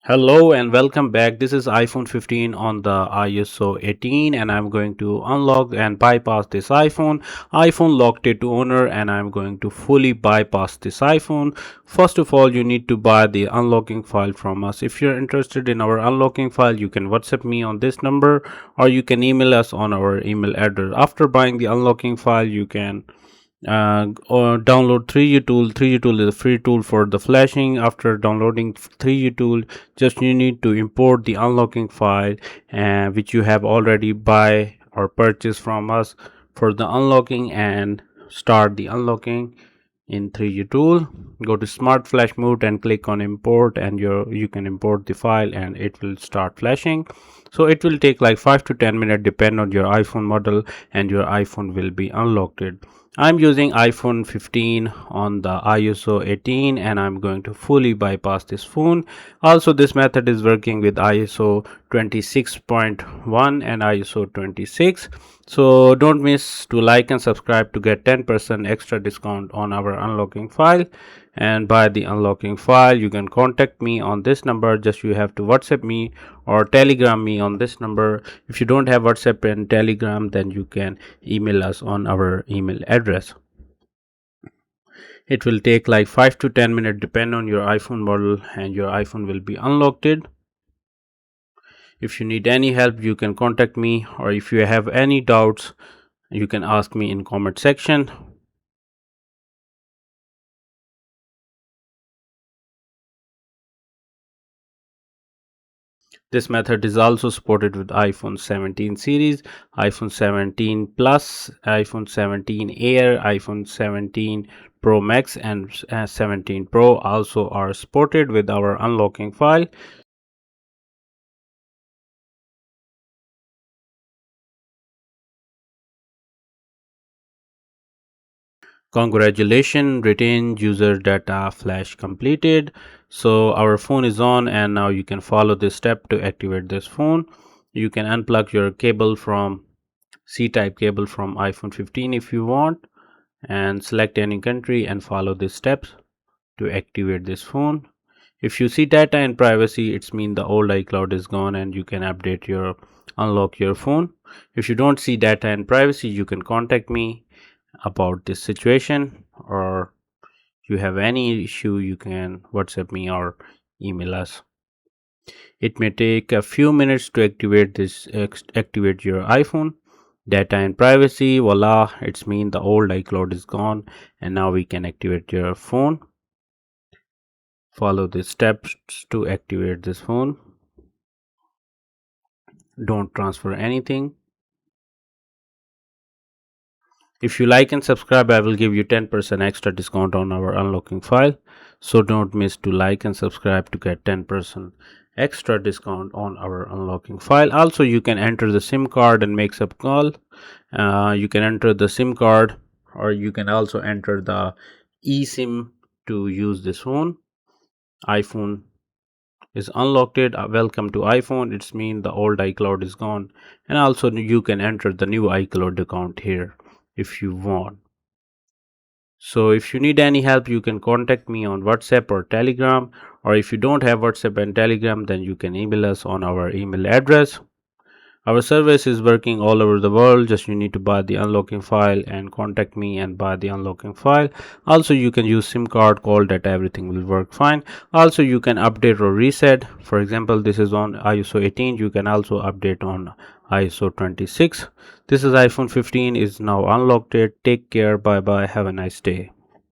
Hello and welcome back. This is iPhone 15 on the ISO 18 and I'm going to unlock and bypass this iPhone. iPhone locked it to owner and I'm going to fully bypass this iPhone. First of all, you need to buy the unlocking file from us. If you're interested in our unlocking file, you can WhatsApp me on this number or you can email us on our email address. After buying the unlocking file, you can or download 3G tool. 3G tool is a free tool for the flashing. After downloading 3G tool, just you need to import the unlocking file which you have already buy or purchased from us for the unlocking and start the unlocking in 3G tool. Go to smart flash mode and click on import and you can import the file and it will start flashing. So it will take like 5 to 10 minutes depend on your iPhone model and your iPhone will be unlocked. I'm using iPhone 15 on the ISO 18 and I'm going to fully bypass this phone. Also, this method is working with ISO 26.1 and ISO 26. So don't miss to like and subscribe to get 10% extra discount on our unlocking file. And by the unlocking file, you can contact me on this number. Just you have to WhatsApp me or Telegram me on this number. If you don't have WhatsApp and Telegram, then you can email us on our email address. It will take like 5 to 10 minutes depend on your iPhone model and your iPhone will be unlocked. If you need any help, you can contact me, or if you have any doubts, you can ask me in comment section. This method is also supported with iPhone 17 series, iPhone 17 Plus, iPhone 17 Air, iPhone 17 Pro Max and 17 Pro also are supported with our unlocking file. Congratulations, retain user data flash completed. So our phone is on and now you can follow this step to activate this phone. You can unplug your cable from C-type cable from iPhone 15 if you want and select any country and follow these steps to activate this phone. If you see data and privacy, it's mean the old iCloud is gone and you can update your unlock your phone. If you don't see data and privacy, you can contact me about this situation, or you have any issue, you can WhatsApp me or email us. It may take a few minutes to activate your iPhone. Data and privacy, voila, it's mean the old iCloud is gone and now we can activate your phone. Follow the steps to activate this phone. Don't transfer anything. If you like and subscribe, I will give you 10% extra discount on our unlocking file. So don't miss to like and subscribe to get 10% extra discount on our unlocking file. Also, you can enter the SIM card and make some call. You can enter the SIM card, or you can also enter the eSIM to use this phone. iPhone is unlocked. Welcome to iPhone. It's mean the old iCloud is gone, and also you can enter the new iCloud account here if you want. So if you need any help, you can contact me on WhatsApp or Telegram, or if you don't have WhatsApp and Telegram, then you can email us on our email address. Our service is working all over the world. Just you need to buy the unlocking file and contact me and buy the unlocking file. Also, you can use SIM card, call data, everything will work fine. Also, you can update or reset. For example, this is on ISO 18. You can also update on ISO 26. This is iPhone 15 is now unlocked. Take care. Bye bye. Have a nice day.